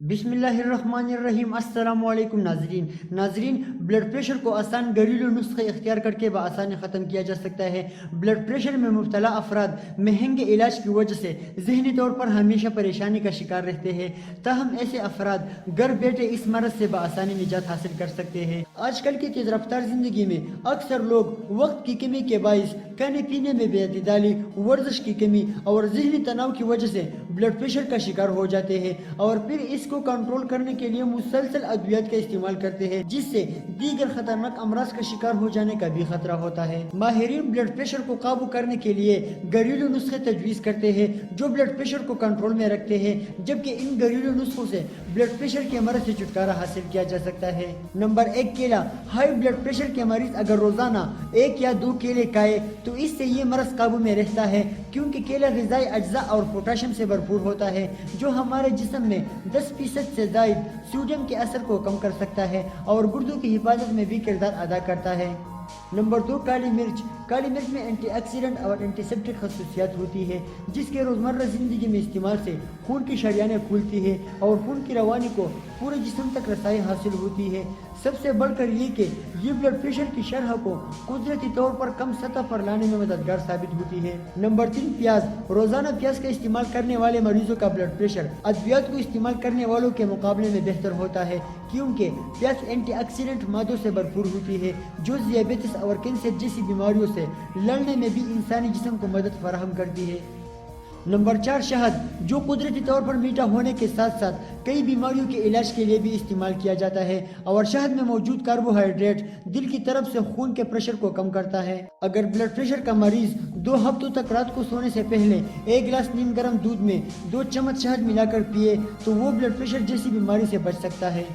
बिस्मिल्लाहिर्रहमानिर्रहीम। अस्सलाम वालेकुम नाजरीन ब्लड प्रेशर को आसान घरेलू नुस्खे इख्तियार करके बआसानी ख़त्म किया जा सकता है। ब्लड प्रेशर में मुब्तला अफराद महंगे इलाज की वजह से जहनी तौर पर हमेशा परेशानी का शिकार रहते हैं। ताहम ऐसे अफराद घर बैठे इस मरज से बआसानी निजात हासिल कर सकते हैं। आजकल की तेज रफ्तार ज़िंदगी में अक्सर लोग वक्त की कमी के बाइस खाने पीने में बेअतदाली, वर्जिश की कमी और जहनी तनाव की वजह से ब्लड प्रेशर का शिकार हो जाते हैं और फिर इसको कंट्रोल करने के लिए मुसलसल अद्वियात का इस्तेमाल करते हैं, जिससे दीगर खतरनाक अमराज का शिकार हो जाने का भी खतरा होता है। माहिरीन ब्लड प्रेशर को काबू करने के लिए घरेलू नुस्खे तजवीज़ करते हैं जो ब्लड प्रेशर को कंट्रोल में रखते हैं, जबकि इन घरेलू नुस्खों से ब्लड प्रेशर के मरज से छुटकारा हासिल किया जा सकता है। नंबर 1, केला। हाई ब्लड प्रेशर के मरीज अगर रोजाना 1 या 2 केले खाए तो इससे ये मरज काबू में रहता है, क्योंकि केला ग़िज़ाई अज्जा और पोटाशियम से भरपूर होता है जो हमारे जिस्म में 10% से ज़ायद सोडियम के असर को कम कर सकता है और गुर्दों की हिफाजत में भी किरदार अदा करता है। नंबर 2, काली मिर्च। काली मिर्च में एंटीऑक्सीडेंट और एंटीसेप्टिक खसूसियात होती है, जिसके रोज़मर्रा ज़िंदगी में इस्तेमाल से खून की शरियानें खुलती है और खून की रवानी को पूरे जिस्म तक रसाई हासिल होती है। सबसे बढ़कर ये कि ये ब्लड प्रेशर की शरह को कुदरती तौर पर कम सतह पर लाने में मददगार साबित होती है। नंबर 3, प्याज। रोज़ाना प्याज का इस्तेमाल करने वाले मरीजों का ब्लड प्रेशर अद्वियात को इस्तेमाल करने वालों के मुकाबले में बेहतर होता है, क्योंकि प्याज एंटीऑक्सीडेंट मादों से भरपूर होती है जो ज़ियाबेतिस और कैंसर जैसी बीमारियों से लड़ने में भी इंसानी जिस्म को मदद फराहम करती है। नंबर 4, शहद, जो कुदरती तौर पर मीठा होने के साथ साथ कई बीमारियों के इलाज के लिए भी इस्तेमाल किया जाता है और शहद में मौजूद कार्बोहाइड्रेट दिल की तरफ से खून के प्रेशर को कम करता है। अगर ब्लड प्रेशर का मरीज 2 हफ्तों तक रात को सोने से पहले 1 गिलास नीम गर्म दूध में 2 चम्मच शहद मिलाकर पिए तो वो ब्लड प्रेशर जैसी बीमारी से बच सकता है।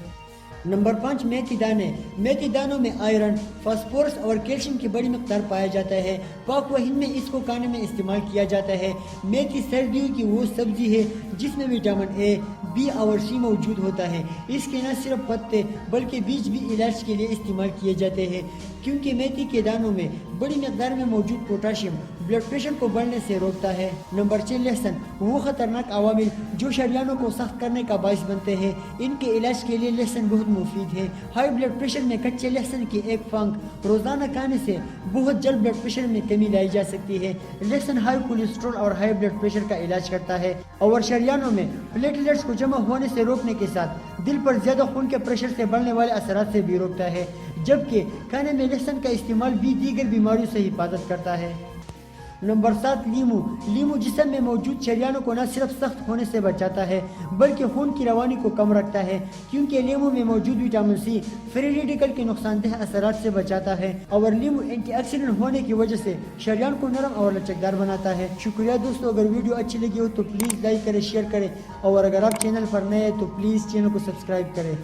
नंबर 5, मेथी दाने। मेथी दानों में आयरन, फास्फोरस और कैल्शियम की बड़ी मिकदार पाया जाता है। पाक व हिंद में इसको खाने में इस्तेमाल किया जाता है। मेथी सर्दियों की वो सब्जी है जिसमें विटामिन ए, बी और सी मौजूद होता है। इसके न सिर्फ पत्ते बल्कि बीज भी इलाज के लिए इस्तेमाल किए जाते हैं, क्योंकि मेथी के दानों में बड़ी मिकदार में मौजूद पोटाशियम ब्लड प्रेशर को बढ़ने से रोकता है। नंबर 6, लहसुन। वो खतरनाक अवामिल जो शरियानों को सख्त करने का बायस बनते हैं, इनके इलाज के लिए लहसुन बहुत मुफीद है। हाई ब्लड प्रेशर में कच्चे लहसुन की एक फंक रोजाना खाने से बहुत जल्द ब्लड प्रेशर में कमी लाई जा सकती है। लहसुन हाई कोलेस्ट्रॉल और हाई ब्लड प्रेशर का इलाज करता है और शरियानों में प्लेटलेट्स को जमा होने से रोकने के साथ दिल पर ज्यादा खून के प्रेशर से बढ़ने वाले असरात से भी रोकता है, जबकि खाने में लहसुन का इस्तेमाल भी दीगर बीमारियों से हिफाजत करता है। नंबर 7, लीमू। लीमू जिस्म में मौजूद शरियानों को न सिर्फ सख्त होने से बचाता है बल्कि खून की रवानी को कम रखता है, क्योंकि लीमू में मौजूद विटामिन सी फ्री रेडिकल के नुकसानदेह असरात से बचाता है और लीमू एंटीऑक्सीडेंट होने की वजह से शरियान को नरम और लचकदार बनाता है। शुक्रिया दोस्तों, अगर वीडियो अच्छी लगी हो तो प्लीज़ लाइक करें, शेयर करें और अगर आप चैनल पर नए हैं तो प्लीज़ चैनल को सब्सक्राइब करें।